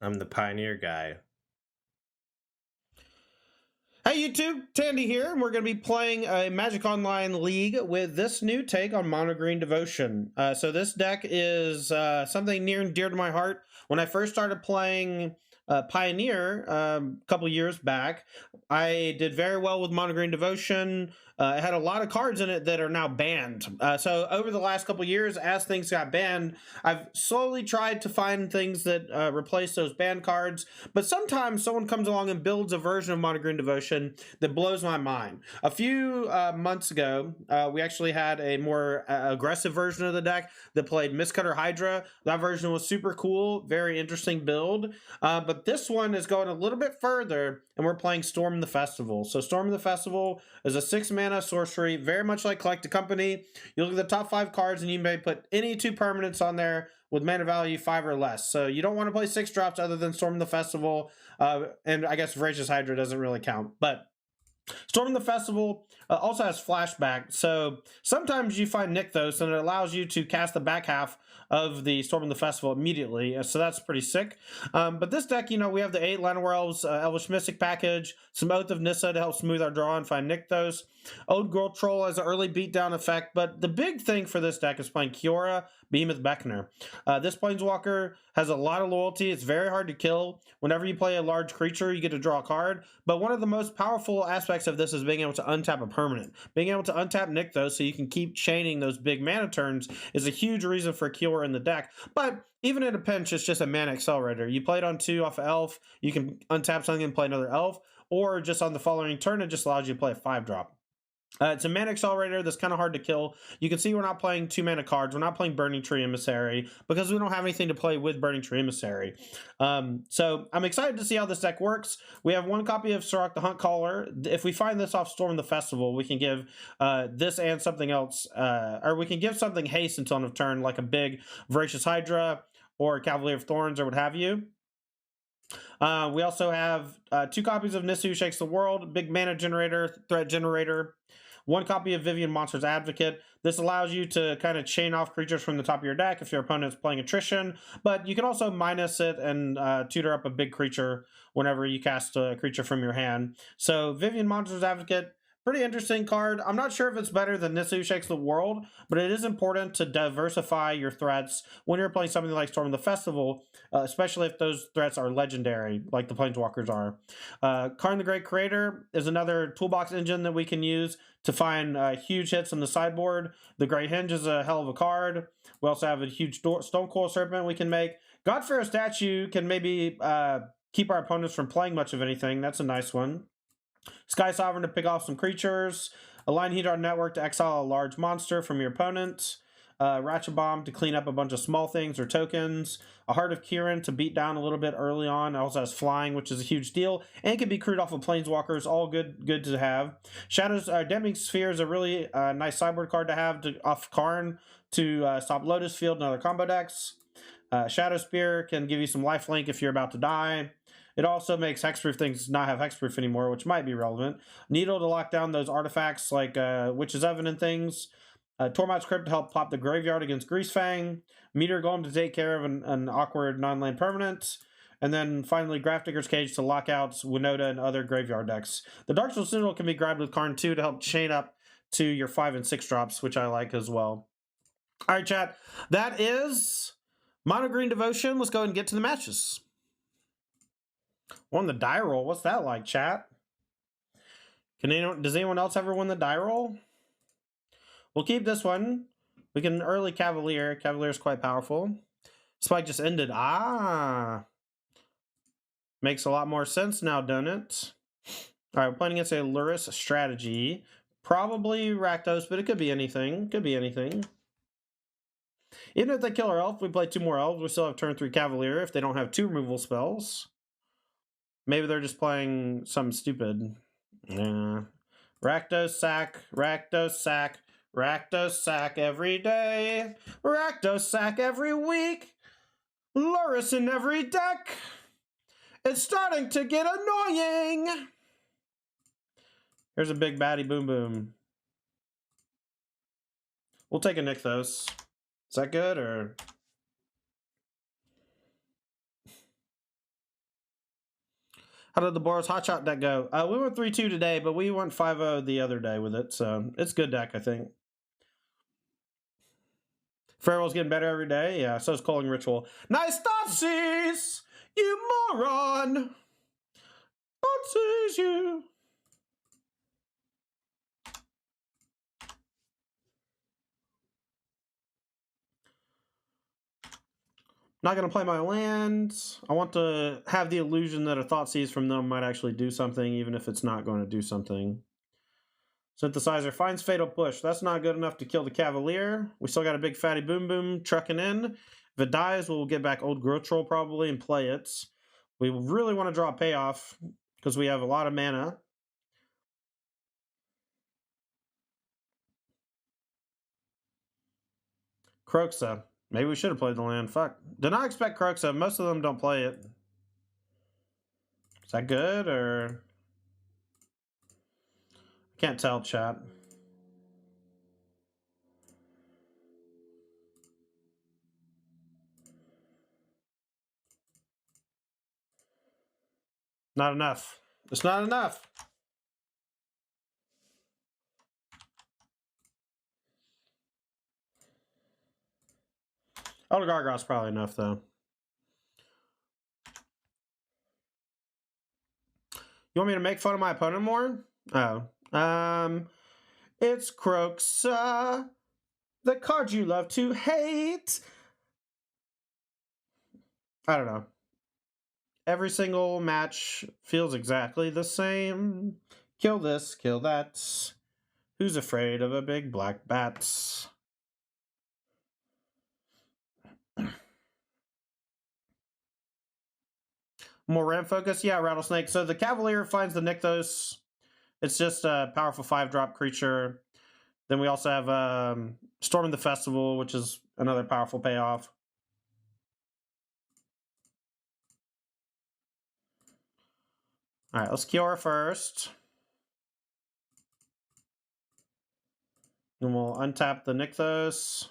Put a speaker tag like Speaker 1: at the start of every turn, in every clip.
Speaker 1: I'm the pioneer guy.
Speaker 2: Hey YouTube, Tandy here, and we're going to be playing a Magic Online League with this new take on Mono Green Devotion. So this deck is something near and dear to my heart. When I first started playing Pioneer a couple years back, I did very well with Mono Green Devotion. It had a lot of cards in it that are now banned. So over the last couple years, as things got banned, I've slowly tried to find things that replace those banned cards, but sometimes someone comes along and builds a version of Mono Green Devotion that blows my mind. A few months ago, we actually had a more aggressive version of the deck that played Mistcutter Hydra. That version was super cool, very interesting build, but this one is going a little bit further, and we're playing Storm the Festival. So Storm the Festival is a 6-mana sorcery, very much like Collect a Company. You look at the top 5 cards, and you may put any 2 permanents on there with mana value 5 or less. So you don't want to play 6 drops other than Storm the Festival, and I guess Voracious Hydra doesn't really count. But Storm the Festival also has flashback, so sometimes you find Nykthos, and it allows you to cast the back half of the Storm in the Festival immediately, so that's pretty sick. But this deck, we have the 8 Llanowar Elves Elvish Mystic package, some Oath of Nissa to help smooth our draw and find Nykthos. Old Girl Troll has an early beatdown effect, but the big thing for this deck is playing Kiora, Behemoth, Beckoner. This Planeswalker has a lot of loyalty. It's very hard to kill. Whenever you play a large creature, you get to draw a card, but one of the most powerful aspects of this is being able to untap a permanent. Being able to untap Nykthos so you can keep chaining those big mana turns is a huge reason for Kiora in the deck, but even in a pinch, it's just a mana accelerator. You play it on 2 off of Elf, you can untap something and play another Elf, or just on the following turn, it just allows you to play a 5-drop. It's a mana accelerator that's kind of hard to kill. You can see we're not playing 2 mana cards. We're not playing Burning Tree Emissary because we don't have anything to play with Burning Tree Emissary. So I'm excited to see how this deck works. We have 1 copy of Surrak the Hunt Caller. If we find this off Storm the Festival, we can give this and something else, or we can give something haste until end of turn, like a big Voracious Hydra or Cavalier of Thorns or what have you. We also have 2 copies of Nissa Who Shakes the World, big mana generator, threat generator. 1 copy of Vivien Monster's Advocate. This allows you to kind of chain off creatures from the top of your deck if your opponent's playing attrition, but you can also minus it and tutor up a big creature whenever you cast a creature from your hand. So Vivien Monster's Advocate, pretty interesting card. I'm not sure if it's better than Nissa Who Shakes the World, but it is important to diversify your threats when you're playing something like Storm of the Festival, especially if those threats are legendary, like the Planeswalkers are. Karn the Great Creator is another toolbox engine that we can use to find huge hits on the sideboard. The Great Henge is a hell of a card. We also have a huge Stonecoil Serpent we can make. God-Pharaoh statue can maybe keep our opponents from playing much of anything. That's a nice one. Skysovereign to pick off some creatures. Align Hedron Network to exile a large monster from your opponent. Ratchet Bomb to clean up a bunch of small things or tokens. A Heart of Kiran to beat down a little bit early on. It also has flying, which is a huge deal, and can be crewed off of Planeswalkers. All good to have. Deming Sphere is a really nice sideboard card to have off Karn to stop Lotus Field and other combo decks. Shadowspear can give you some lifelink if you're about to die. It also makes hexproof things not have hexproof anymore, which might be relevant. Needle to lock down those artifacts like Witch's Oven and things. Tormod's Crypt to help pop the graveyard against Greasefang. Meteor Golem to take care of an awkward non-land permanent. And then finally, Grafdigger's Cage to lock out Winota and other graveyard decks. The Darksteel Citadel can be grabbed with Karn 2 to help chain up to your 5 and 6 drops, which I like as well. All right, chat. That is Mono Green Devotion. Let's go ahead and get to the matches. Won the die roll. What's that like, chat? Does anyone else ever win the die roll? We'll keep this one. We can early Cavalier. Cavalier is quite powerful. Spike just ended. Makes a lot more sense now, doesn't it? All right, we're playing against a Lurrus strategy. Probably Rakdos, but it could be anything. Could be anything. Even if they kill our elf, we play 2 more elves. We still have turn 3 Cavalier if they don't have 2 removal spells. Maybe they're just playing something stupid. Yeah. Rakdos sack, Rakdos sack, Rakdos sack every day, Rakdos sack every week, Lurrus in every deck. It's starting to get annoying. Here's a big baddie boom boom. We'll take a Nykthos. Is that good or... How did the Boros Hotshot deck go? We went 3-2 today, but we went 5-0 the other day with it, so it's a good deck, I think. Farewell's getting better every day. Yeah, so is Calling Ritual. Nice Thoughtseize! You moron! Thoughtseize you! Not going to play my lands. I want to have the illusion that a Thoughtseize from them might actually do something, even if it's not going to do something. Synthesizer finds Fatal Push. That's not good enough to kill the Cavalier. We still got a big fatty boom boom trucking in. If it dies, we'll get back Old Growth Troll probably and play it. We really want to draw a payoff because we have a lot of mana. Kroxa. Maybe we should have played the land. Fuck. Did not expect Kroxa. Most of them don't play it. Is that good or... I can't tell, chat. Not enough. It's not enough. Elder Gargaroth's probably enough, though. You want me to make fun of my opponent more? Oh. It's Kroxa, the card you love to hate. I don't know. Every single match feels exactly the same. Kill this, kill that. Who's afraid of a big black bat? More ram focus? Yeah, Rattlesnake. So the Cavalier finds the Nykthos. It's just a powerful 5-drop creature. Then we also have Storming the Festival, which is another powerful payoff. Alright, let's Kiora first. Then we'll untap the Nykthos.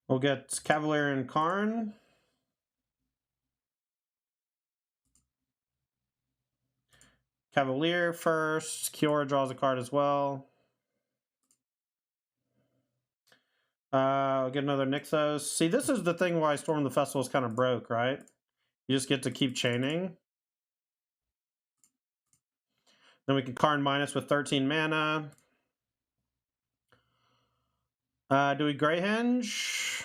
Speaker 2: We'll get Cavalier and Karn. Cavalier first. Kiora draws a card as well. We'll get another Nykthos. See, this is the thing why Storm the Festival is kind of broke, right? You just get to keep chaining. Then we can Karn minus with 13 mana. Do we Great Henge?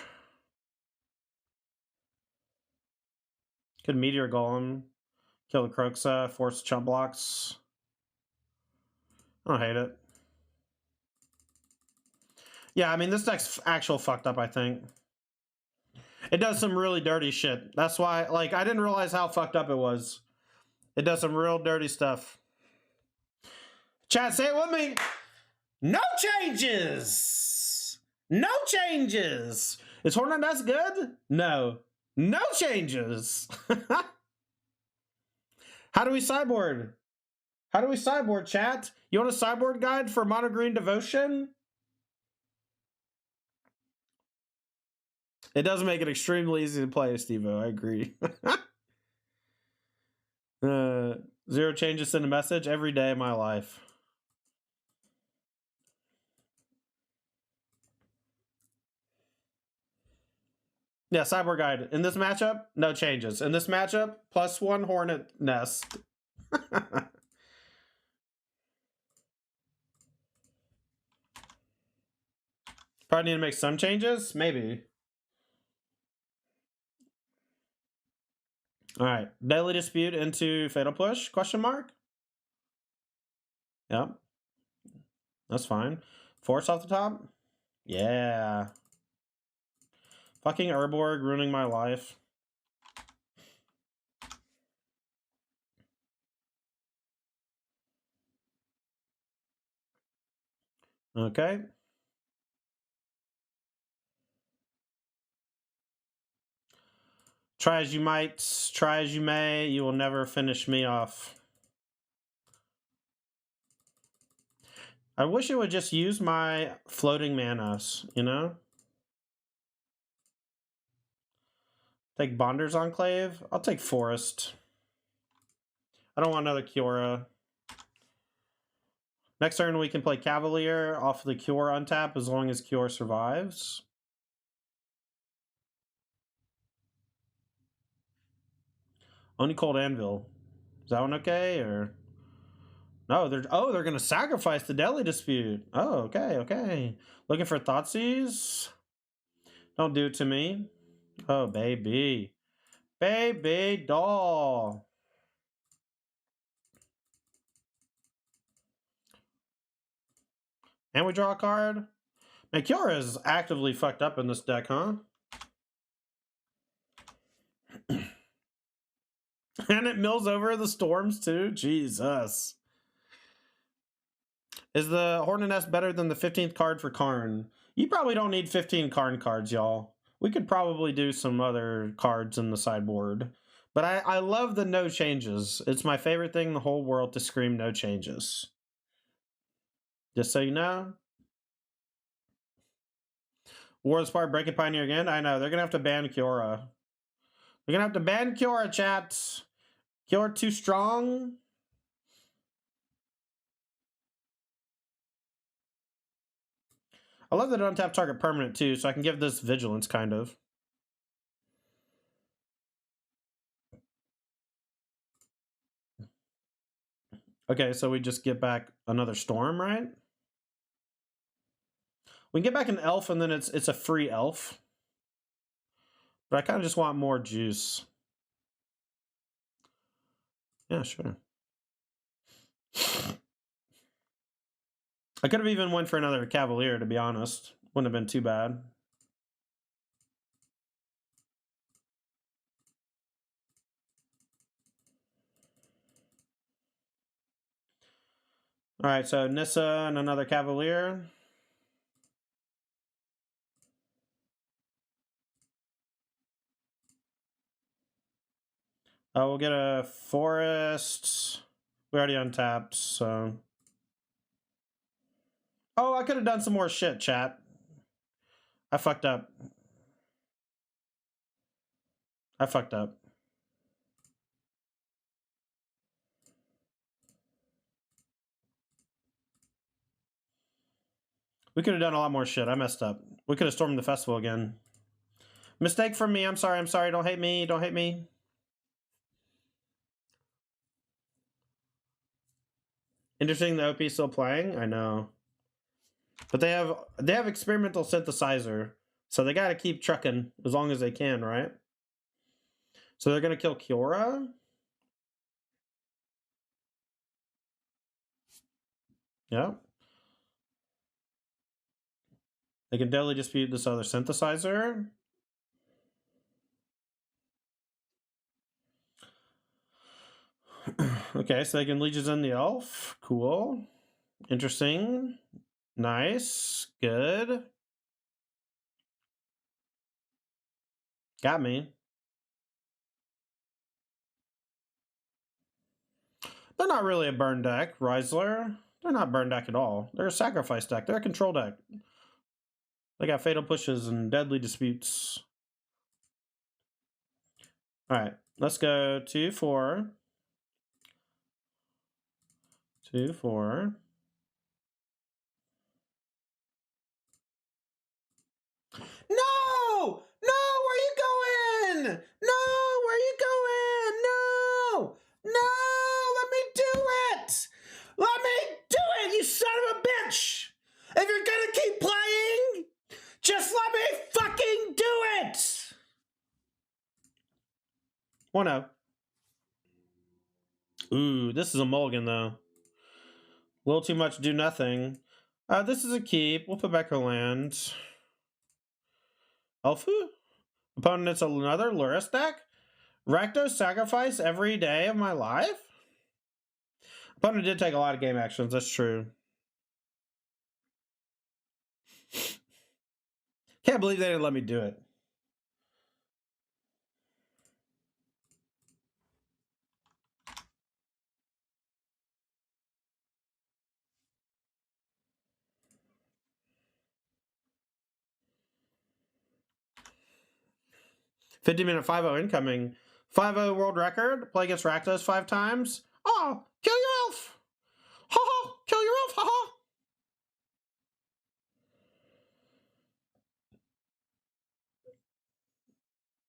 Speaker 2: Could Meteor Golem. Kill the Kroxa. Force chump blocks. I don't hate it. Yeah, I mean, this deck's actual fucked up, I think. It does some really dirty shit. That's why, like, I didn't realize how fucked up it was. It does some real dirty stuff. Chat, say it with me. No changes! No changes! Is Hornet Nest good? No. No changes! How do we sideboard? How do we sideboard, chat? You want a sideboard guide for Mono Green Devotion? It does make it extremely easy to play, Steve-O. I agree. 0 changes in a message every day of my life. Yeah, sideboard guide. In this matchup, no changes. In this matchup, +1 Hornet Nest. Probably need to make some changes? Maybe. Alright. Deadly Dispute into Fatal Push? Question mark? Yep. That's fine. Force off the top? Yeah. Fucking Urborg ruining my life. Okay. Try as you might, try as you may, you will never finish me off. I wish it would just use my floating manas, you know? Take Bonders Enclave. I'll take Forest. I don't want another Kiora. Next turn we can play Cavalier off the Kiora untap as long as Kiora survives. Only Cold Anvil. Is that one okay, or... No, they're gonna sacrifice the Deadly Dispute. Oh, okay. Looking for Thoughtseize? Don't do it to me. Oh, baby. Baby doll. And we draw a card. Man, Kiora is actively fucked up in this deck, huh? And it mills over the storms too? Jesus. Is the Hornet Nest better than the 15th card for Karn? You probably don't need 15 Karn cards, y'all. We could probably do some other cards in the sideboard. But I love the no changes. It's my favorite thing in the whole world to scream no changes. Just so you know. War of the Spark, Breaking Pioneer again? I know, they're going to have to ban Kiora. They're going to have to ban Kiora, chat. Kiora too strong. I love that it untap target permanent too, so I can give this vigilance, kind of. Okay, so we just get back another storm, right? We can get back an elf, and then it's a free elf. But I kind of just want more juice. Yeah, sure. I could have even went for another Cavalier, to be honest. Wouldn't have been too bad. All right, so Nissa and another Cavalier. We'll get a Forest. We already untapped, so... Oh, I could have done some more shit, chat. I fucked up. We could have done a lot more shit. I messed up. We could have stormed the festival again. Mistake from me. I'm sorry. Don't hate me. Interesting, the OP still playing? I know. But they have experimental synthesizer, so they gotta keep trucking as long as they can, right? So they're gonna kill Kiora? Yeah. They can deadly dispute this other synthesizer. Okay, so they can Legions in the Elf. Cool. Interesting. Nice. Good. Got me. They're not really a burn deck, Reisler. They're not burn deck at all. They're a sacrifice deck. They're a control deck. They got fatal pushes and deadly disputes. Alright, let's go 2-4. 2-4. No! No! Where are you going? No! Where are you going? No! No! Let me do it! Let me do it, you son of a bitch! If you're gonna keep playing, just let me fucking do it! 1-0. Ooh, this is a mulligan, though. A little too much do nothing. This is a keep. We'll put back our land. Elfu? Opponent, it's another Luris deck? Rakdos sacrifice every day of my life? Opponent did take a lot of game actions, that's true. Can't believe they didn't let me do it. 50-minute 5-0 incoming. 5-0 world record. Play against Rakdos 5 times. Oh, kill your elf! Ha ha! Kill your elf! Ha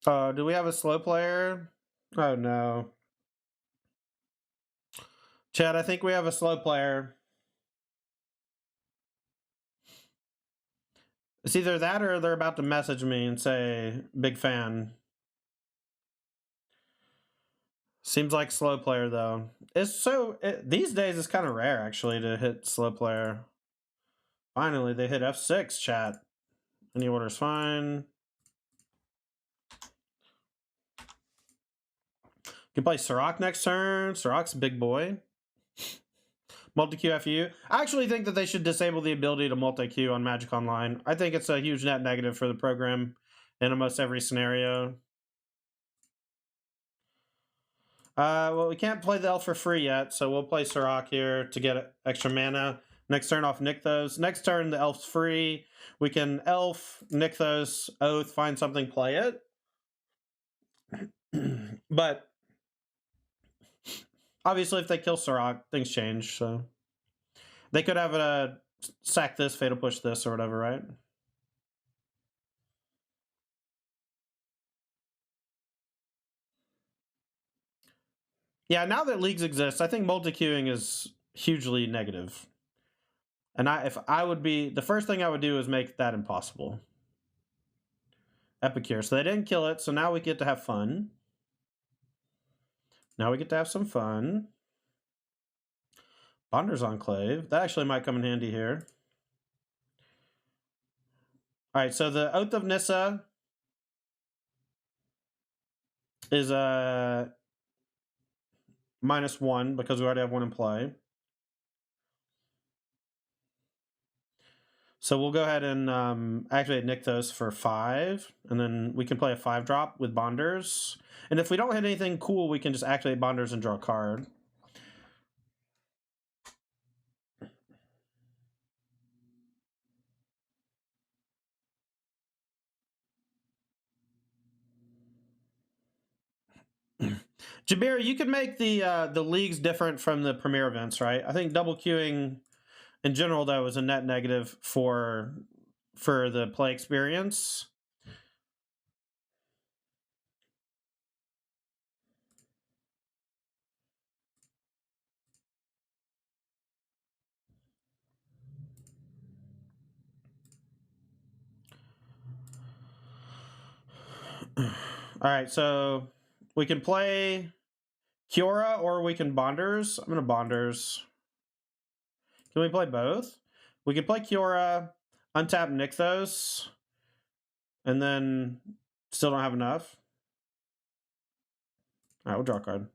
Speaker 2: ha! Do we have a slow player? Oh no. Chad, I think we have a slow player. It's either that or they're about to message me and say, big fan. Seems like slow player, though. These days it's kind of rare, actually, to hit slow player. Finally, they hit F6, chat. Any order's fine. You can play Surrak next turn. Surrak's a big boy. Multi-queue FU. I actually think that they should disable the ability to multi-queue on Magic Online. I think it's a huge net negative for the program in almost every scenario. Well, we can't play the elf for free yet, so we'll play Surrak here to get extra mana. Next turn off Nykthos. Next turn, the elf's free. We can elf, Nykthos, Oath, find something, play it. But obviously, if they kill Surrak, things change, so they could have a sack this, fatal push this, or whatever, right? Yeah, now that leagues exist, I think multi-queuing is hugely negative. And if I would be, the first thing I would do is make that impossible. Epicure. So they didn't kill it, so now we get to have fun. Now we get to have some fun. Bonders Enclave. That actually might come in handy here. Alright, so the Oath of Nissa is a -1 because we already have one in play. So we'll go ahead and activate Nykthos for 5, and then we can play a 5-drop with Bonders. And if we don't hit anything cool, we can just activate Bonders and draw a card. Jabir, you can make the leagues different from the premier events, right? I think double queuing in general, though, is a net negative for the play experience. Alright, so we can play Kiora or we can Bonders. I'm gonna Bonders. Can we play both? We can play Kiora, untap Nykthos, and then still don't have enough. Alright, we'll draw a card.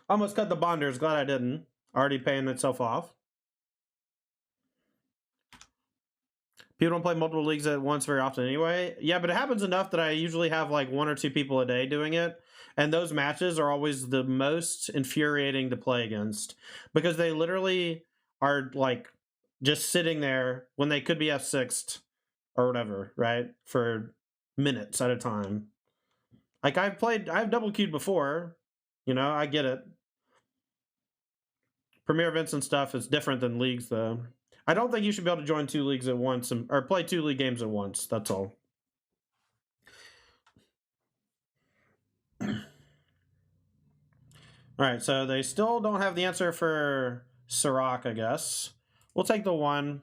Speaker 2: Almost cut the Bonders, glad I didn't. Already paying itself off. People don't play multiple leagues at once very often anyway. Yeah, but it happens enough that I usually have like 1 or 2 people a day doing it. And those matches are always the most infuriating to play against. Because they literally are like just sitting there when they could be F6'd or whatever, right? For minutes at a time. Like I've double queued before. You know, I get it. Premier events and stuff is different than leagues though. I don't think you should be able to join 2 leagues at once or play 2 league games at once. That's all. All right, so they still don't have the answer for Surrak, I guess. We'll take the 1.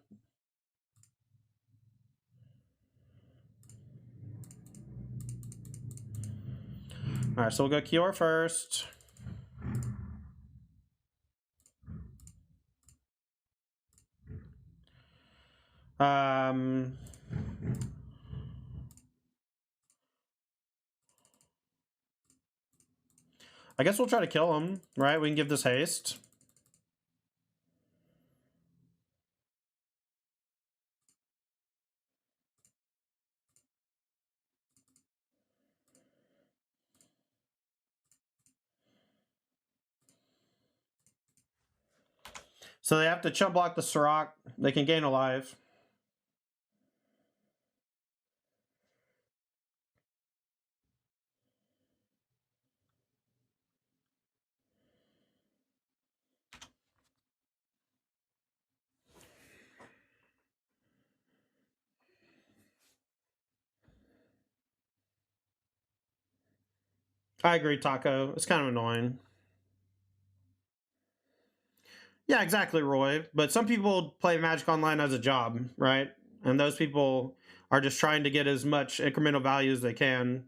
Speaker 2: All right, so we'll go Kiora first. I guess we'll try to kill him, right? We can give this haste. So they have to chump block the Surrak. They can gain a life. I agree, Taco. It's kind of annoying. Yeah, exactly, Roy. But some people play Magic Online as a job, right? And those people are just trying to get as much incremental value as they can.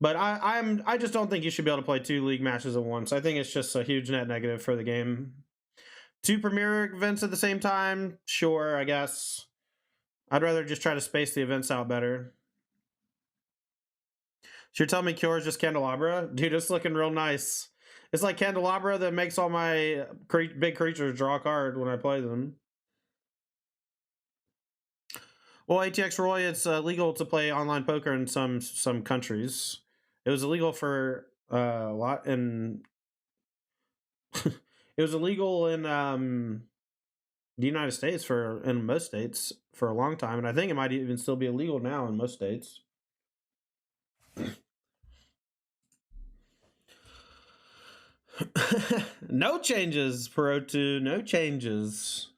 Speaker 2: But I just don't think you should be able to play 2 league matches at once. I think it's just a huge net negative for the game. 2 premier events at the same time? Sure, I guess. I'd rather just try to space the events out better. So you're telling me Kiora's just Candelabra? Dude, it's looking real nice. It's like Candelabra that makes all my big creatures draw a card when I play them. Well, ATX Roy, it's legal to play online poker in some countries. It was illegal for a lot in... it was illegal in the United States in most states for a long time, and I think it might even still be illegal now in most states. No changes, Pro2, no changes.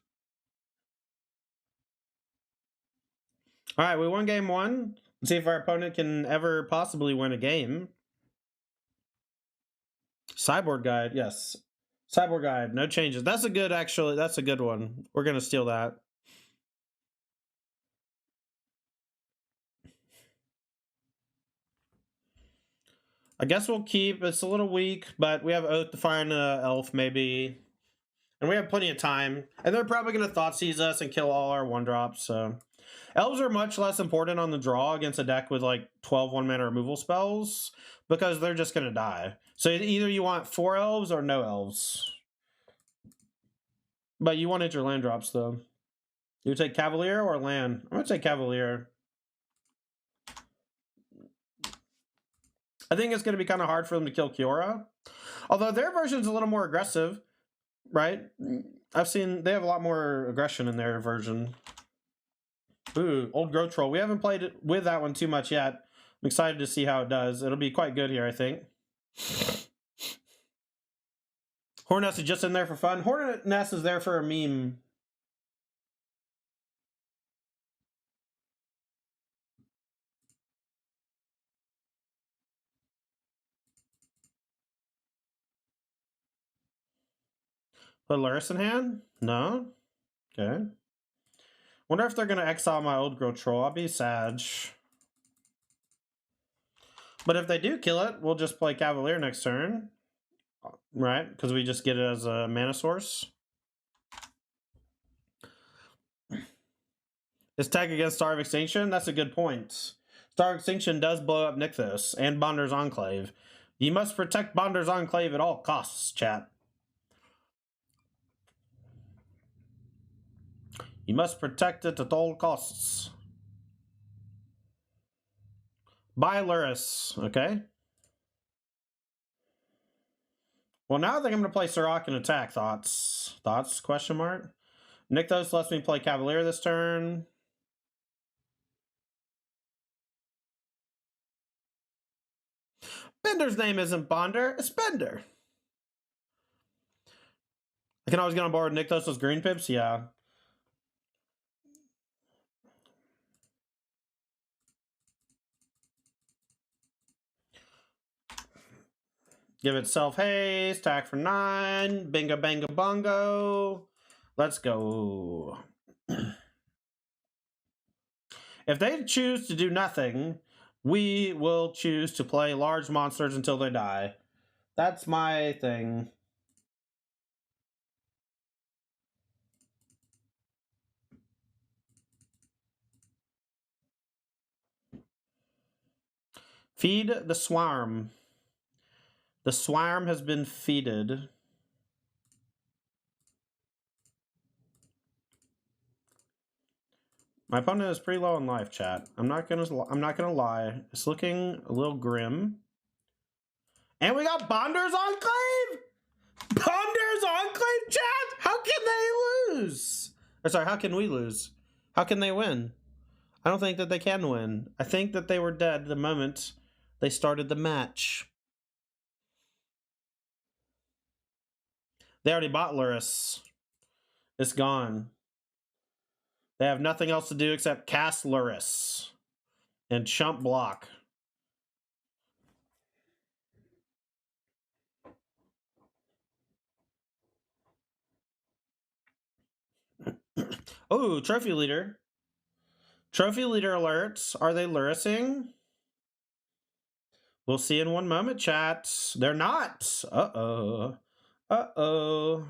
Speaker 2: All right, we won game 1. Let's see if our opponent can ever possibly win a game. Sideboard guide, yes. Sideboard guide, no changes. That's a good, actually, that's a good one. We're going to steal that. I guess we'll keep. It's a little weak, but we have Oath to find an elf, maybe. And we have plenty of time. And they're probably going to Thoughtseize us and kill all our 1-drops, so... Elves are much less important on the draw against a deck with like 12 1-mana removal spells because they're just going to die. So either you want 4 elves or no elves. But you wanted your land drops though. You take Cavalier or land? I'm going to take Cavalier. I think it's going to be kind of hard for them to kill Kiora. Although their version's a little more aggressive, right? I've seen they have a lot more aggression in their version. Ooh, Old Growth Troll. We haven't played it with that one too much yet. I'm excited to see how it does. It'll be quite good here, I think. Hornet Nest is just in there for fun. Hornet Nest is there for a meme. Put Luris in hand? No? Okay. Wonder if they're going to exile my Old Growth Troll. I'll be sad. But if they do kill it, we'll just play Cavalier next turn. Right? Because we just get it as a mana source. Is tag against Star of Extinction? That's a good point. Star of Extinction does blow up Nykthos and Bonders Enclave. You must protect Bonders Enclave at all costs, chat. You must protect it at all costs. Buy Luris, okay? Well, now I think I'm going to play Surrak and attack. Thoughts? Thoughts? Question mark. Nykthos lets me play Cavalier this turn. Bender's name isn't Bonder, it's Bender. I can always get on board Nykthos' green pips, yeah. Give it self-haste, attack for 9, bingo bango bongo. Let's go. If they choose to do nothing, we will choose to play large monsters until they die. That's my thing. Feed the swarm. The swarm has been feeded. My opponent is pretty low in life, chat. I'm not gonna lie. It's looking a little grim. And we got Bonders Enclave? Bonders Enclave, chat? How can they lose? Or sorry, how can we lose? How can they win? I don't think that they can win. I think that they were dead the moment they started the match. They already bought Luris. It's gone. They have nothing else to do except cast Luris and chump block. Oh, trophy leader. Trophy leader alerts. Are they Lurising? We'll see in one moment, chat. They're not. Uh-oh. Uh-oh.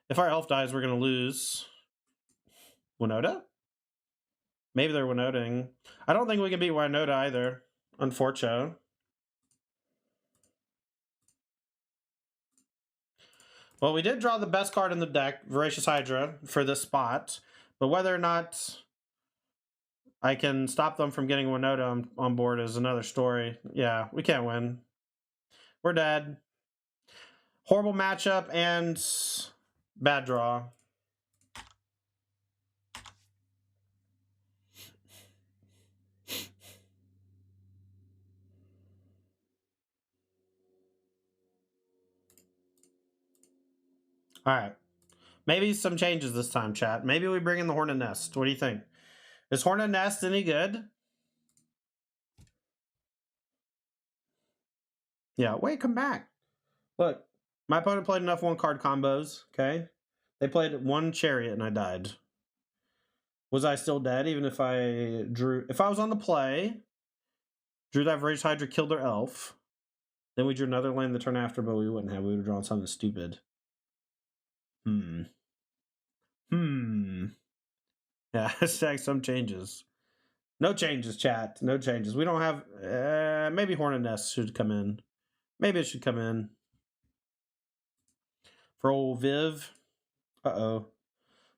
Speaker 2: If our elf dies, we're going to lose. Winota? Maybe they're Winoting. I don't think we can beat Winota either. Unfortunately. Well, we did draw the best card in the deck, Voracious Hydra, for this spot. But whether or not I can stop them from getting Winota on board is another story. Yeah, we can't win. We're dead. Horrible matchup and bad draw. All right. Maybe some changes this time, chat. Maybe we bring in the Hornet Nest. What do you think? Is Hornet Nest any good? Yeah, wait, come back. Look, my opponent played enough one-card combos, okay? They played one Chariot and I died. Was I still dead even if I drew... If I was on the play, drew that Voracious Hydra, killed their elf, then we drew another land the turn after, but we wouldn't have. We would have drawn something stupid. Yeah, hashtag some changes. No changes, chat. No changes. We don't have... maybe Hornet Nest should come in. Maybe it should come in. For old Viv. Uh-oh.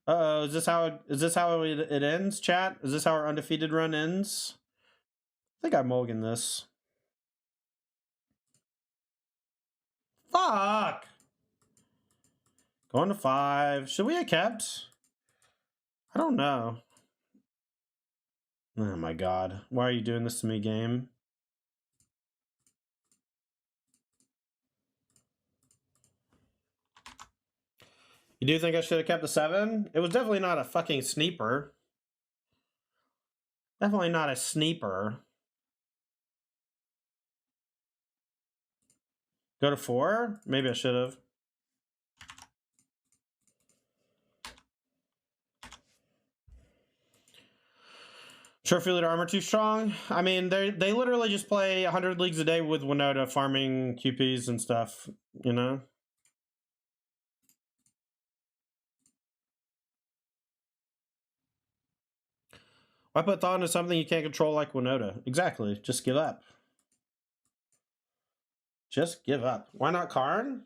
Speaker 2: Uh-oh. Is this how it ends, chat? Is this how our undefeated run ends? I think I mulligan this. Fuck! Going to 5. Should we have kept? I don't know. Oh my god. Why are you doing this to me, game? You do think I should have kept the 7? It was definitely not a fucking sneeper. Definitely not a sneeper. Go to 4? Maybe I should have. Trophy leader armor too strong? I mean, they literally just play 100 leagues a day with Winota farming QPs and stuff, you know? Why put thought into something you can't control like Winota? Exactly. Just give up. Just give up. Why not Karn?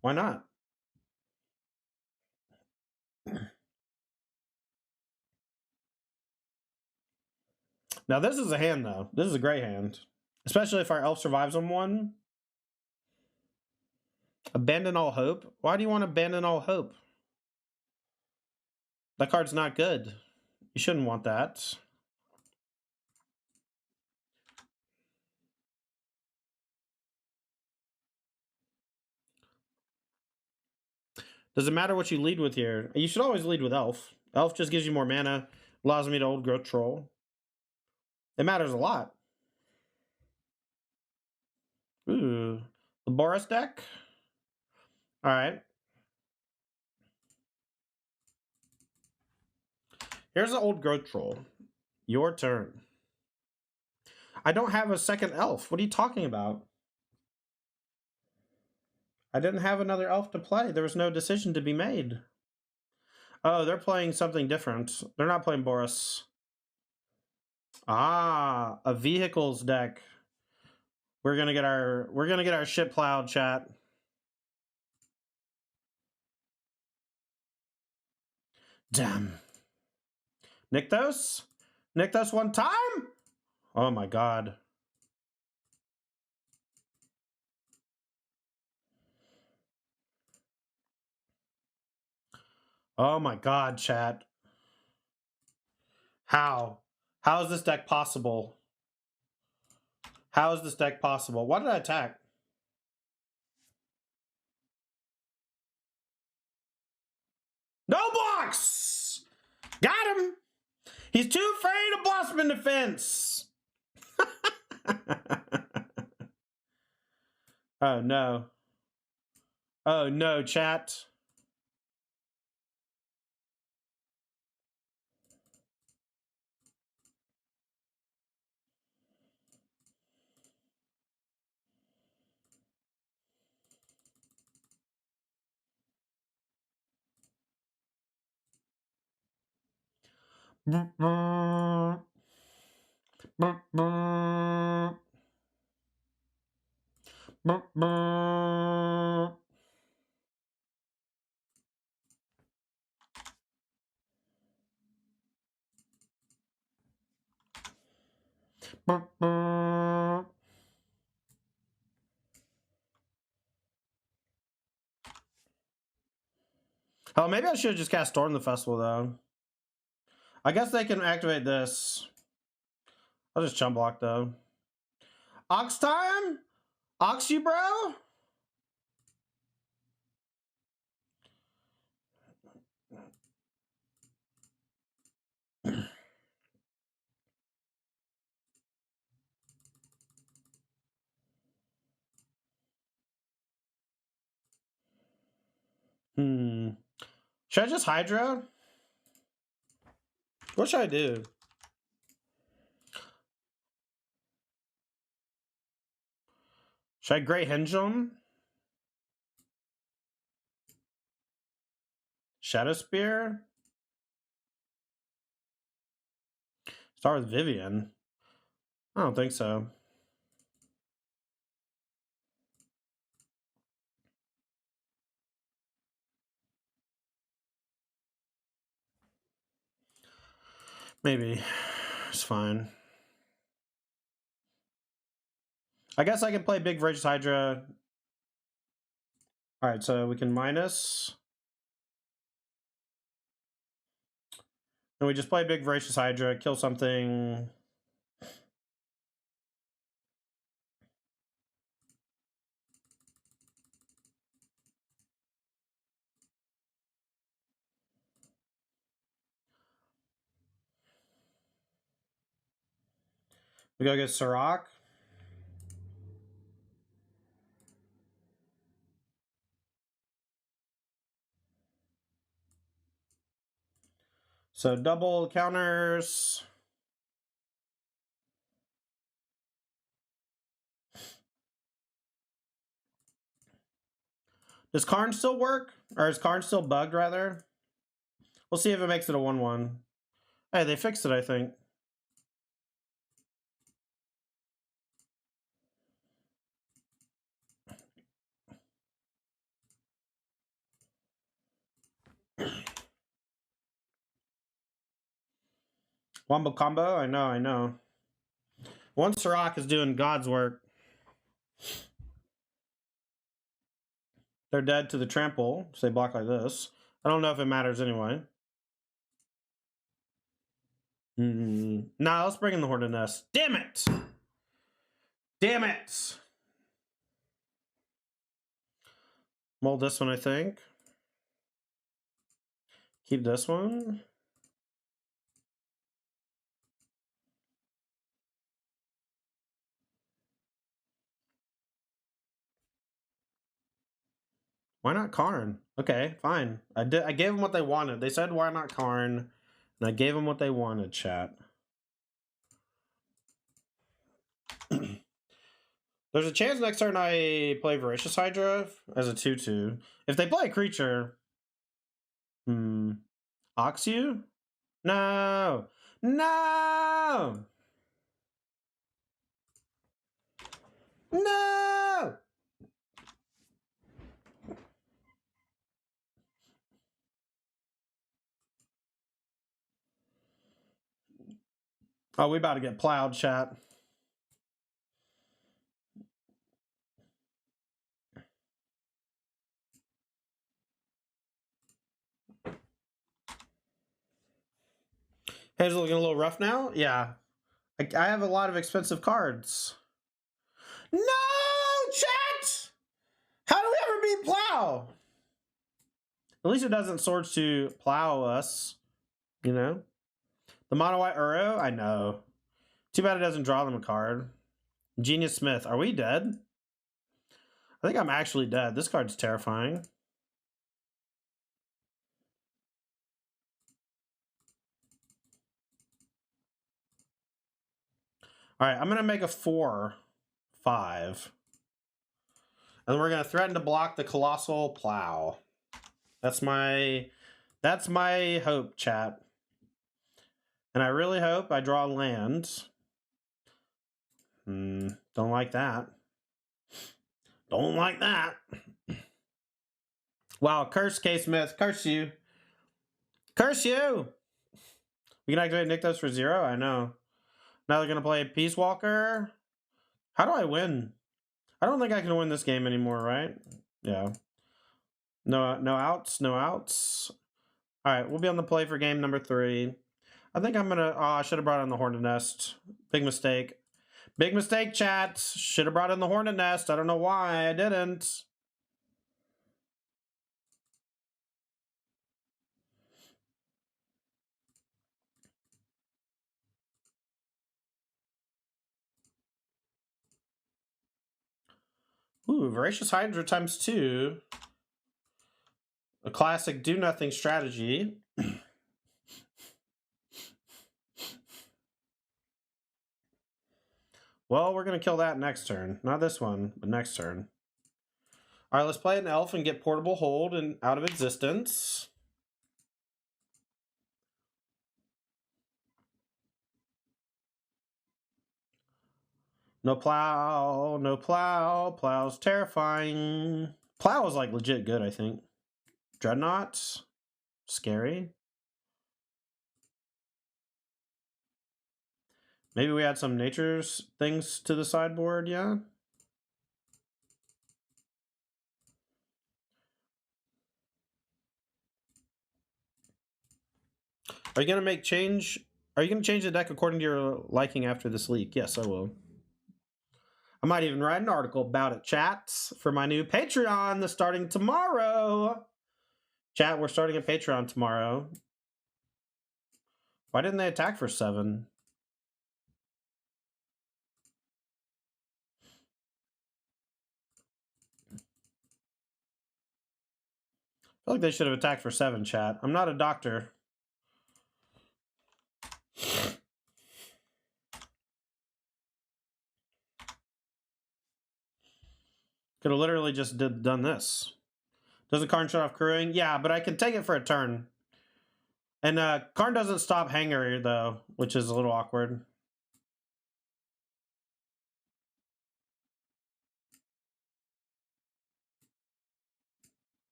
Speaker 2: Why not? Now, this is a hand, though. This is a great hand. Especially if our elf survives on 1. Abandon all hope? Why do you want to abandon all hope? That card's not good. You shouldn't want that. Does it matter what you lead with here? You should always lead with elf. Elf just gives you more mana. Allows me to old growth troll. It matters a lot. Ooh. The Boris deck? Alright. Here's the old growth troll. Your turn. I don't have a second elf. What are you talking about? I didn't have another elf to play. There was no decision to be made. Oh, they're playing something different. They're not playing Boris. Ah, a vehicles deck. We're gonna get our shit plowed, chat. Damn. Nykthos? Nykthos one time? Oh my god. Oh my god, chat. How? How is this deck possible? How is this deck possible? Why did I attack? No blocks! Got him! He's too afraid of Blossoming Defense! Oh no. Oh no, chat. Oh, maybe I should have just cast Storm the Festival, though. I guess they can activate this. I'll just chump block, though. Ox time? Ox you, bro? Should I just Hydra? What should I do? Should I Great Henge him? Shadowspear? Start with Vivien? I don't think so. Maybe. It's fine. I guess I can play big Voracious Hydra. Alright, so we can minus. And we just play big Voracious Hydra, kill something. We go get Surrak. So double counters. Does Karn still work? Or is Karn still bugged, rather? We'll see if it makes it a 1-1. Hey, they fixed it, I think. Wombo combo? I know. Once Surrak is doing God's work, they're dead to the trample, so they block like this. I don't know if it matters anyway. Nah, let's bring in the Hornet Nest. Damn it! Damn it! Mold this one, I think. Keep this one. Why not Karn? Okay, fine. I gave them what they wanted. They said, why not Karn? And I gave them what they wanted, chat. There's a chance next turn I play Voracious Hydra as a 2-2. If they play a creature... Ox you? No! No! No! Oh, we about to get plowed, chat. Hands looking a little rough now? Yeah. I have a lot of expensive cards. No, chat! How do we ever beat Plow? At least it doesn't Swords to Plow us, you know? The Mono White Uro? I know. Too bad it doesn't draw them a card. Genius Smith. Are we dead? I think I'm actually dead. This card's terrifying. All right, I'm going to make a 4/5. And we're going to threaten to block the Colossal Plow. That's my hope, chat. And I really hope I draw land. Don't like that. Don't like that. Wow, curse K Smith. Curse you. Curse you! We can activate Nykthos for 0? I know. Now they're going to play Peace Walker. How do I win? I don't think I can win this game anymore, right? Yeah. No outs. No outs. All right, we'll be on the play for game number 3. I think I'm going to... Oh, I should have brought in the Hornet Nest. Big mistake. Big mistake, chat. Should have brought in the Hornet Nest. I don't know why I didn't. Ooh, Voracious Hydra ×2. A classic do-nothing strategy. Well, we're going to kill that next turn. Not this one, but next turn. All right, let's play an elf and get Portable Hold and out of existence. No plow, no plow. Plow's terrifying. Plow is like legit good, I think. Dreadnought, scary. Maybe we add some nature's things to the sideboard, yeah? Are you gonna make change? Are you gonna change the deck according to your liking after this leak? Yes, I will. I might even write an article about it, chats, for my new Patreon that's starting tomorrow. Chat, we're starting a Patreon tomorrow. Why didn't they attack for 7? I feel like they should have attacked for 7, chat. I'm not a doctor. Could have literally just done this. Doesn't Karn shut off crewing? Yeah, but I can take it for a turn. And Karn doesn't stop Hanger, though, which is a little awkward.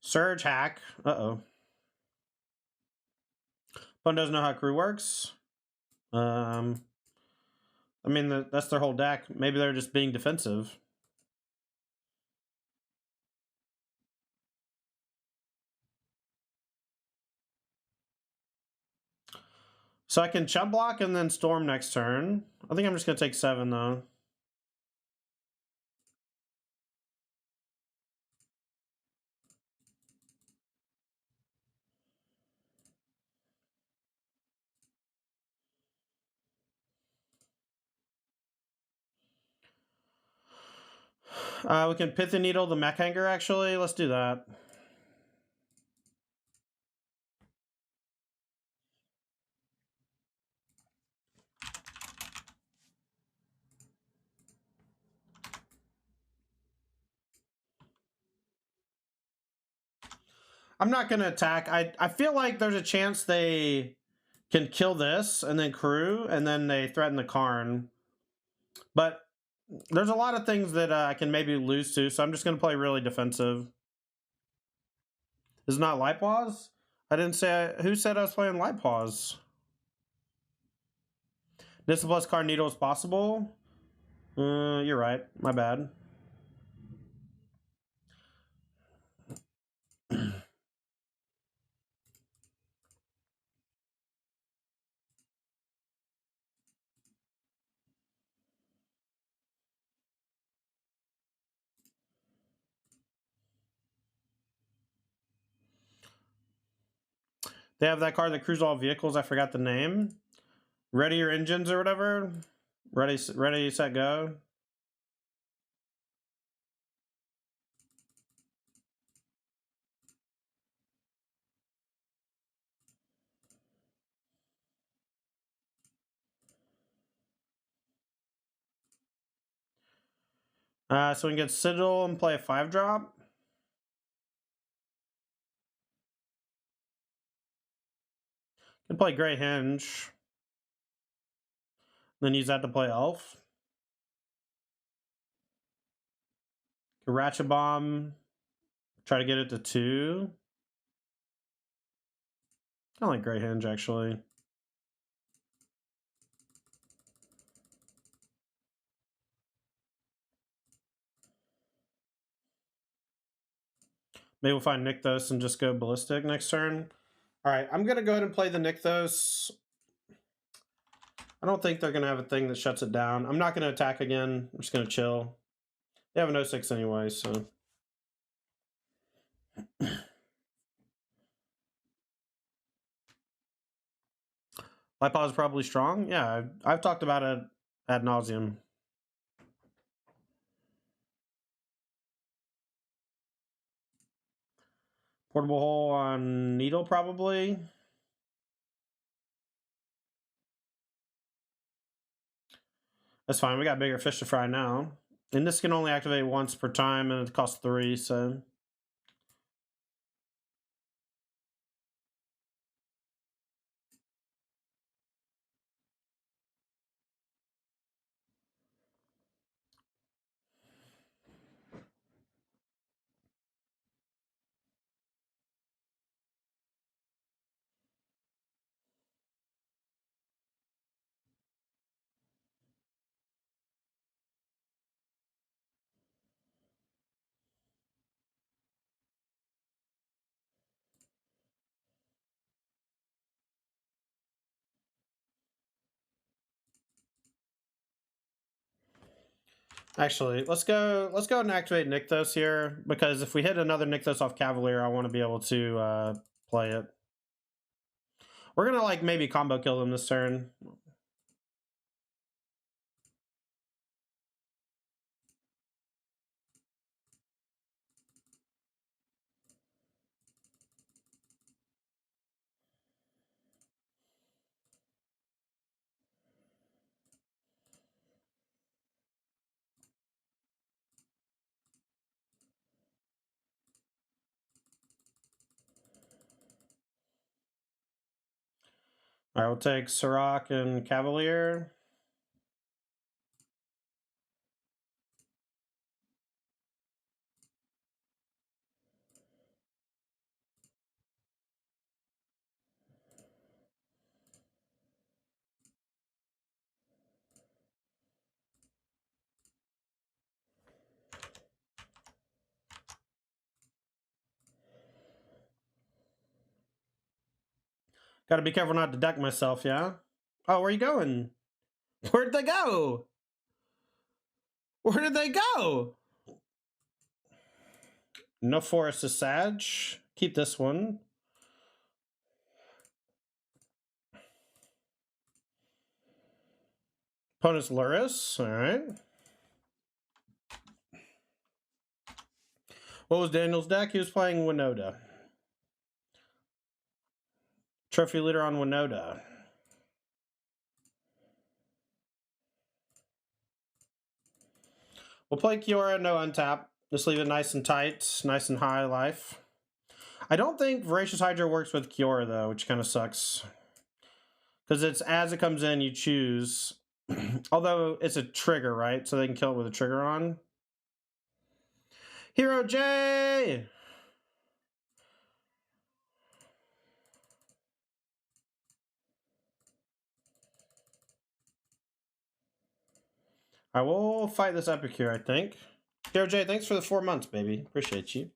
Speaker 2: Surge hack. Uh-oh. Fun doesn't know how crew works. I mean, that's their whole deck. Maybe they're just being defensive. So I can chump block and then storm next turn. I think I'm just going to take 7, though. We can Pithing Needle the Mech Hanger, actually. Let's do that. I'm not going to attack. I feel like there's a chance they can kill this and then crew, and then they threaten the Karn. But there's a lot of things that I can maybe lose to, so I'm just going to play really defensive. Is it not Light Paws? I didn't say... Who said I was playing Light Paws? Nissa plus Karn Needle is possible? You're right. My bad. They have that card that cruise all vehicles. I forgot the name. Ready your engines or whatever. Ready, set, go. So we can get Citadel and play a 5-drop. Can play Great Henge. Then use that to play Elf. Ratchet Bomb. Try to get it to 2. I like Great Henge, actually. Maybe we'll find Nykthos and just go Ballistic next turn. All right, I'm going to go ahead and play the Nykthos. I don't think they're going to have a thing that shuts it down. I'm not going to attack again. I'm just going to chill. They have an 06 anyway, so... Light is probably strong. Yeah, I've talked about it ad nauseum. Portable hole on Needle, probably. That's fine. We got bigger fish to fry now. And this can only activate once per time, and it costs 3, so... Actually, let's go and activate Nykthos here, because if we hit another Nykthos off Cavalier, I want to be able to play it. We're gonna like maybe combo kill them this turn. All right, we'll take Surrak and Cavalier. Gotta be careful not to deck myself, yeah? Oh, where are you going? Where'd they go? Where did they go? No Forest is Sag. Keep this one. Opponent's Luris. Alright. What was Daniel's deck? He was playing Winota. Trophy leader on Winota. We'll play Kiora, no untap. Just leave it nice and tight, nice and high life. I don't think Voracious Hydra works with Kiora, though, which kind of sucks. Because it's as it comes in, you choose. Although it's a trigger, right? So they can kill it with a trigger on. Hero J! I will fight this Epic here, I think. Hero J, thanks for the 4 months, baby. Appreciate you.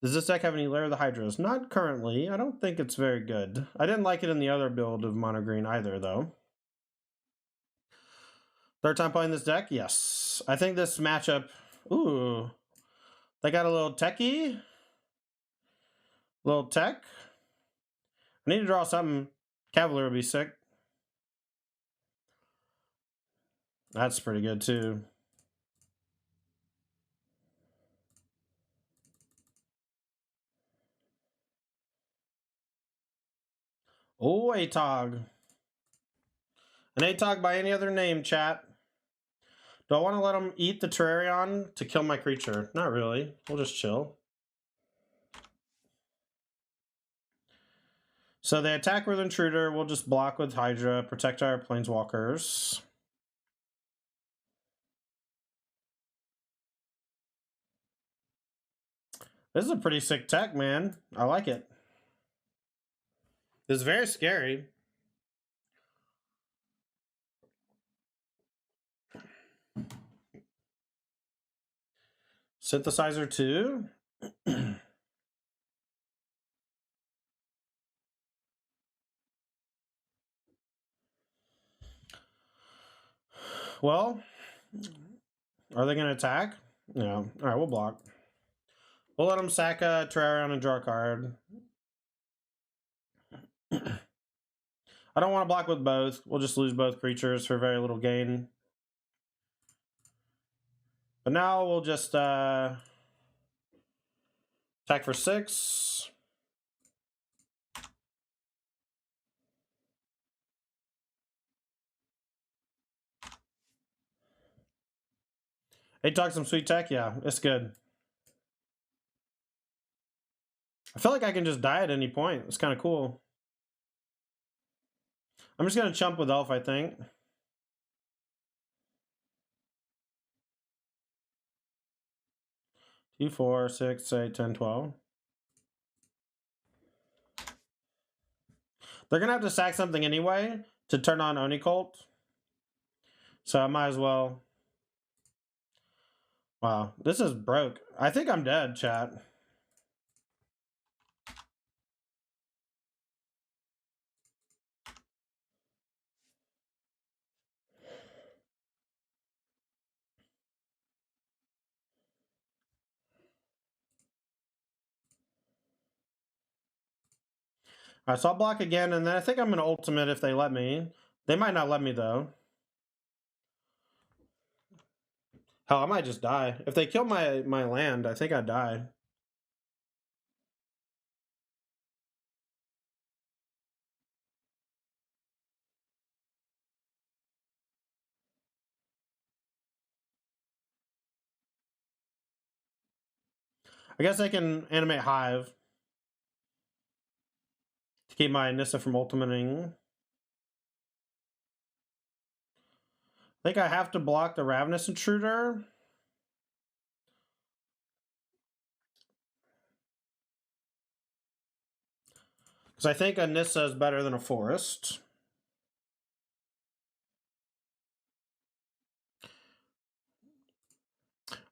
Speaker 2: Does this deck have any Lair of the Hydras? Not currently. I don't think it's very good. I didn't like it in the other build of Mono Green either, though. Third time playing this deck? Yes. I think this matchup... Ooh. They got a little techie. Little tech. I need to draw something. Cavalier would be sick. That's pretty good too. Oh, Atog. An Atog by any other name, chat. Do I want to let him eat the Terrarion to kill my creature? Not really. We'll just chill. So they attack with Intruder. We'll just block with Hydra, protect our Planeswalkers. This is a pretty sick tech, man. I like it. It's very scary. Synthesizer 2. Well, are they going to attack? No. All right, we'll block. We'll let them sack a Terrarion and draw a card. I don't want to block with both. We'll just lose both creatures for very little gain. But now we'll just attack for 6. Hey, talk some sweet tech? Yeah, it's good. I feel like I can just die at any point. It's kind of cool. I'm just going to chump with Elf, I think. Two, 4, 6, 8, 10, 12. They're going to have to sack something anyway to turn on Oni Cult. So I might as well. Wow, this is broke. I think I'm dead, chat. Alright, so I'll block again, and then I think I'm going to ultimate if they let me. They might not let me, though. Hell, I might just die. If they kill my land, I think I'd die. I guess I can animate Hive to keep my Nissa from ultimating. I think I have to block the Ravenous Intruder. Because I think a Nissa is better than a Forest.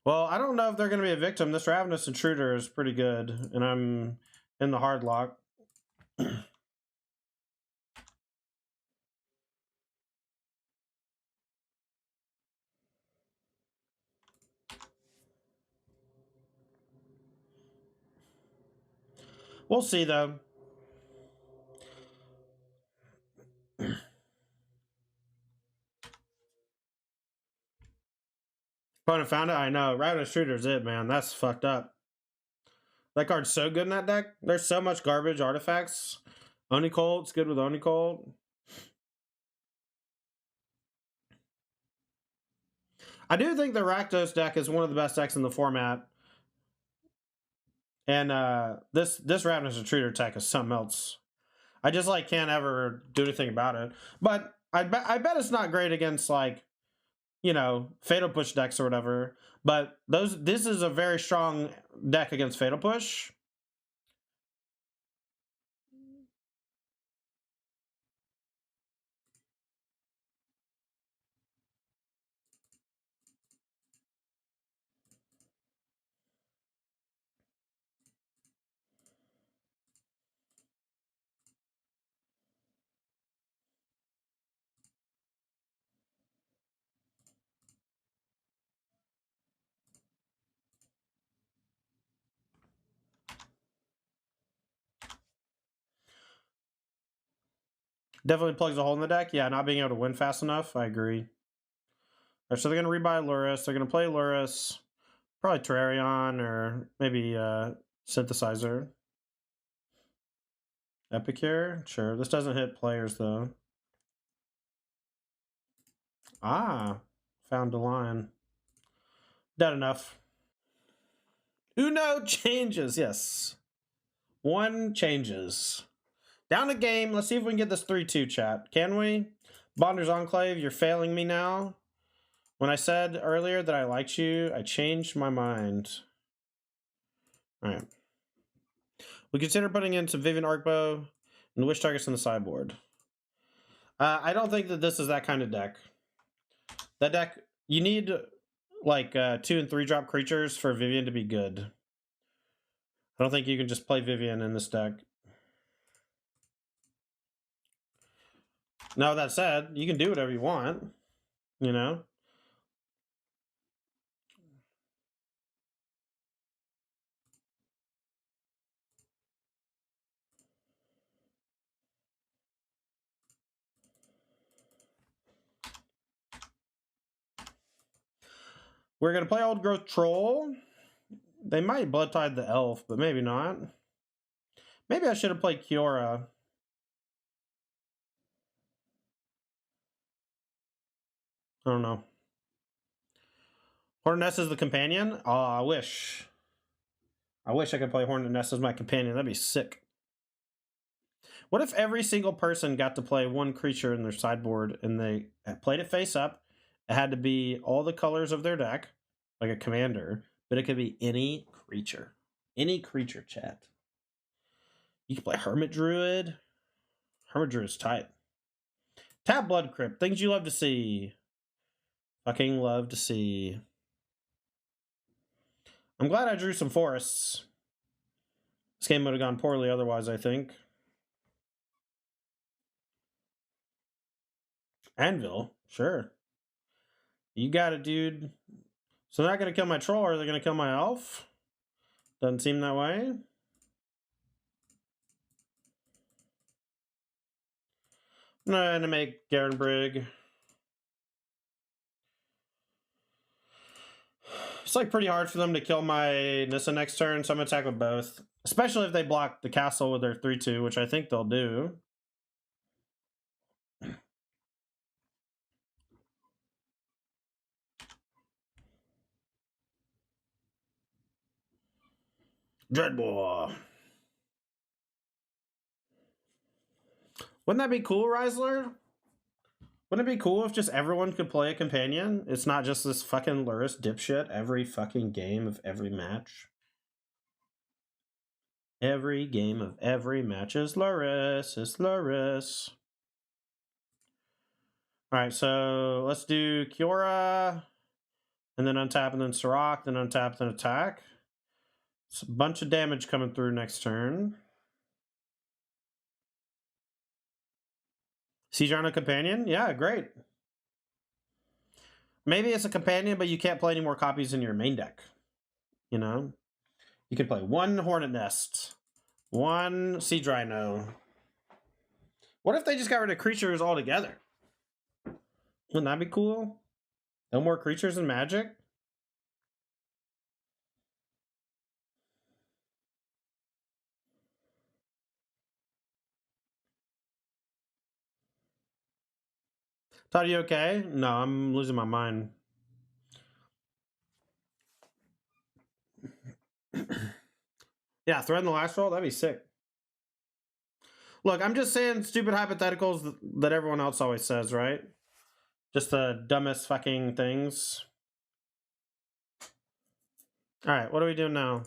Speaker 2: Well, I don't know if they're going to be a victim. This Ravenous Intruder is pretty good, and I'm in the hard lock. We'll see, though. Opponent found it? I know. Ravenous Intruder's it, man. That's fucked up. That card's so good in that deck. There's so much garbage artifacts. Oni Colt's good with Oni Colt. I do think the Rakdos deck is one of the best decks in the format. And this Ravenous Intruder tech is something else. I just like can't ever do anything about it. But I bet it's not great against like, you know, Fatal Push decks or whatever. But this is a very strong deck against Fatal Push. Definitely plugs a hole in the deck. Yeah, not being able to win fast enough. I agree. Right, so they're going to rebuy Lurrus. They're going to play Lurrus. Probably Terrarion or maybe Synthesizer. Epicure? Sure. This doesn't hit players, though. Ah. Found a line. Dead enough. Uno changes. Yes. One changes. Down a game. Let's see if we can get this 3-2, chat. Can we? Bonders Enclave, you're failing me now. When I said earlier that I liked you, I changed my mind. All right. We consider putting in some Vivien Arcbow and Wish targets in the sideboard. I don't think that this is that kind of deck. That deck, you need like 2 and 3 drop creatures for Vivien to be good. I don't think you can just play Vivien in this deck. Now, that said, you can do whatever you want, you know? We're going to play Old Growth Troll. They might Blood Tide the Elf, but maybe not. Maybe I should have played Kiora. I don't know. Hornet Nest is the companion? Oh, I wish. I wish I could play Hornet Nest as my companion. That'd be sick. What if every single person got to play one creature in their sideboard and they played it face up? It had to be all the colors of their deck, like a commander, but it could be any creature. Any creature, chat. You can play Hermit Druid. Hermit Druid's tight. Tap Blood Crypt. Things you love to see. Fucking love to see. I'm glad I drew some forests. This game would have gone poorly otherwise, I think. Anvil? Sure. You got it, dude. So they're not going to kill my troll, or they're going to kill my elf? Doesn't seem that way. I'm going to make Garenbrig. It's like pretty hard for them to kill my Nissa next turn, so I'm going to attack with both. Especially if they block the castle with their 3-2, which I think they'll do. Dreadbore. Wouldn't that be cool, Reisler? Wouldn't it be cool if just everyone could play a companion? It's not just this fucking Lurrus dipshit every fucking game of every match. Every game of every match is Lurrus. It's Lurrus. Alright, so let's do Kiora. And then untap, and then Surrak, then untap, then attack. It's a bunch of damage coming through next turn. Siege on a companion? Yeah, great. Maybe it's a companion, but you can't play any more copies in your main deck. You know? You can play one Hornet Nest. One Siege Rhino. What if they just got rid of creatures altogether? Wouldn't that be cool? No more creatures in Magic? Todd, you okay? No, I'm losing my mind. Yeah, thread in the last roll? That'd be sick. Look, I'm just saying stupid hypotheticals that everyone else always says, right? Just the dumbest fucking things. Alright, what are we doing now?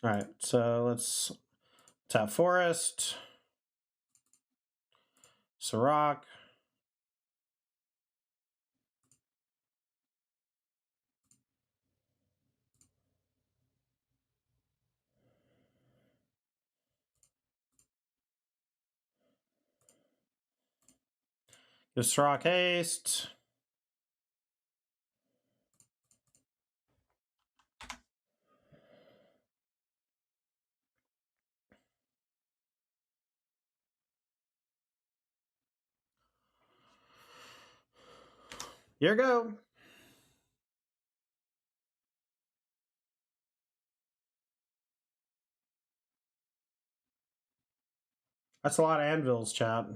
Speaker 2: Alright, so let's tap Forest. Surrak. Give Surrak haste. Here we go. That's a lot of anvils, chat.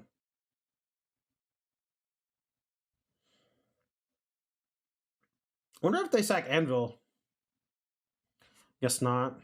Speaker 2: Wonder if they sack anvil. Guess not.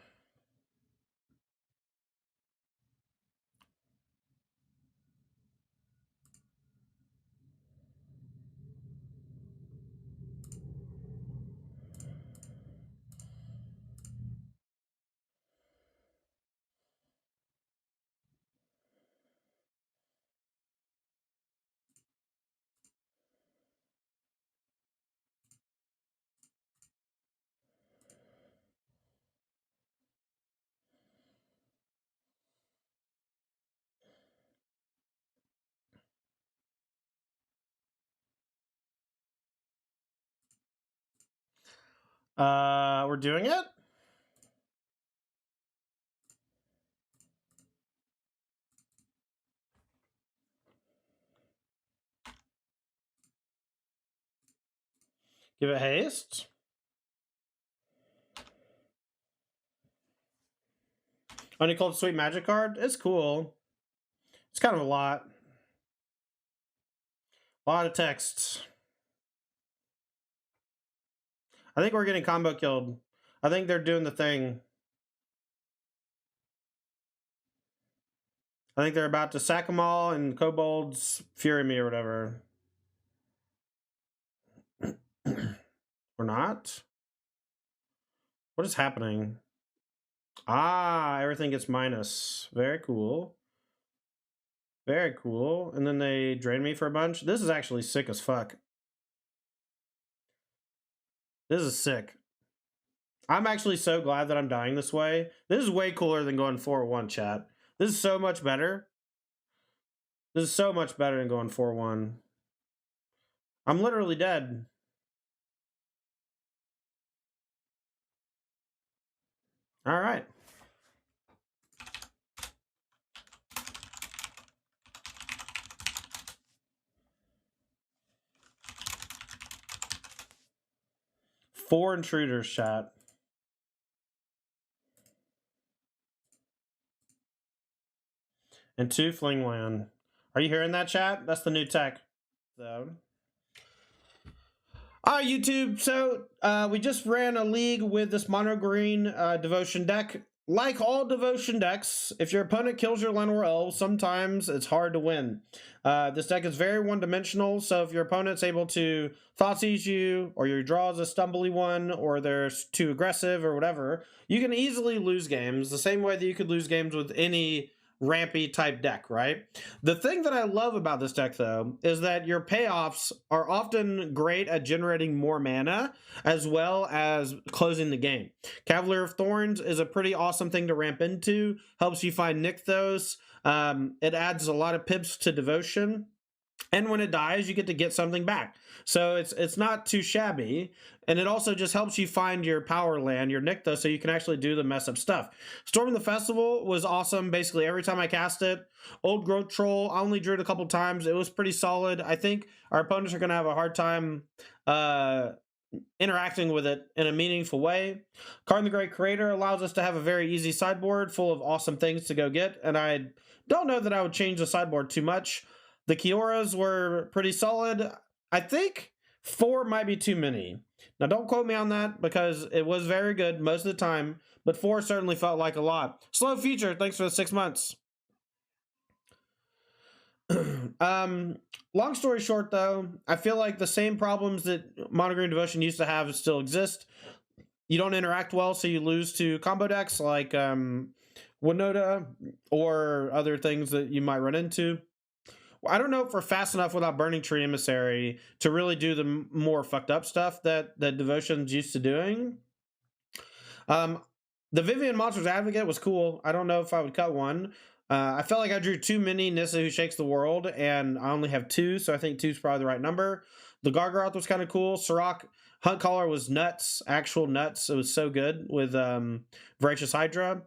Speaker 2: We're doing it? Give it haste. Unicult Sweet Magic card? It's cool. It's kind of a lot. A lot of texts. I think we're getting combo killed. I think they're doing the thing. I think they're about to sack them all and Kobolds Fury me or whatever. Or not? What is happening? Ah, everything gets minus. Very cool. Very cool. And then they drain me for a bunch. This is actually sick as fuck. This is sick. I'm actually so glad that I'm dying this way. This is way cooler than going 4-1, chat. This is so much better. This is so much better than going 4-1. I'm literally dead. All right. Four intruders, chat. And 2 Flingland. Are you hearing that, chat? That's the new tech. So. Alright, YouTube. So, we just ran a league with this mono green devotion deck. Like all devotion decks, if your opponent kills your Llanowar Elves, sometimes it's hard to win. This deck is very one-dimensional, so if your opponent's able to Thoughtseize you, or your draw is a stumbly one, or they're too aggressive, or whatever, you can easily lose games, the same way that you could lose games with any rampy type deck, right? The thing that I love about this deck, though, is that your payoffs are often great at generating more mana, as well as closing the game. Cavalier of Thorns is a pretty awesome thing to ramp into, helps you find Nykthos. It adds a lot of pips to Devotion, and when it dies, you get to get something back. So it's not too shabby, and it also just helps you find your power land, your Nykthos, so you can actually do the mess up stuff. Storming the Festival was awesome basically every time I cast it. Old Growth Troll, I only drew it a couple times. It was pretty solid. I think our opponents are going to have a hard time interacting with it in a meaningful way. Karn the Great Creator allows us to have a very easy sideboard full of awesome things to go get, and I don't know that I would change the sideboard too much. The Kioras were pretty solid. I think 4 might be too many. Now, don't quote me on that because it was very good most of the time, but 4 certainly felt like a lot. Slow Future, thanks for the 6 months. Long story short, though, I feel like the same problems that Mono Green Devotion used to have still exist. You don't interact well, so you lose to combo decks like Winota or other things that you might run into. I don't know if we're fast enough without Burning Tree Emissary to really do the more fucked up stuff that Devotion's used to doing. The Vivien Monsters Advocate was cool. I don't know if I would cut one. I felt like I drew too many Nissa Who Shakes the World, and I only have 2, so I think 2 is probably the right number. The Gargaroth was kind of cool. Surrak Hunt Caller was nuts, actual nuts. It was so good with Voracious Hydra.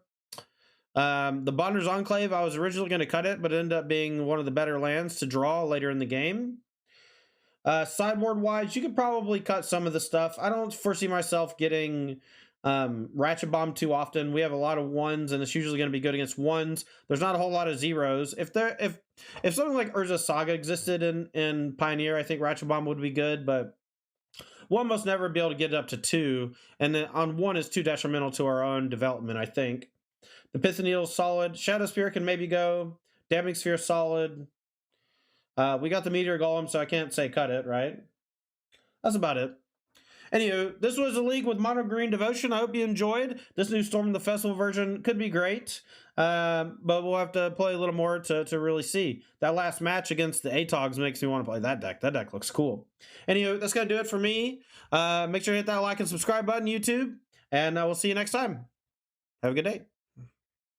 Speaker 2: The Bonders Enclave, I was originally going to cut it, but it ended up being one of the better lands to draw later in the game. Sideboard wise, you could probably cut some of the stuff. I don't foresee myself getting Ratchet Bomb too often. We have a lot of ones, and it's usually going to be good against ones. There's not a whole lot of zeros. If something like Urza Saga existed in Pioneer, I think Ratchet Bomb would be good, but we'll almost never be able to get it up to 2, and then on 1 is too detrimental to our own development, I think. The Pithing Needle is solid. Shadowspear can maybe go. Damning Sphere solid. We got the Meteor Golem, so I can't say cut it, right? That's about it. Anywho, this was a league with Mono Green Devotion. I hope you enjoyed. This new Storm of the Festival version could be great, but we'll have to play a little more to really see. That last match against the Atogs makes me want to play that deck. That deck looks cool. Anywho, that's going to do it for me. Make sure to hit that like and subscribe button, YouTube, and we'll see you next time. Have a good day.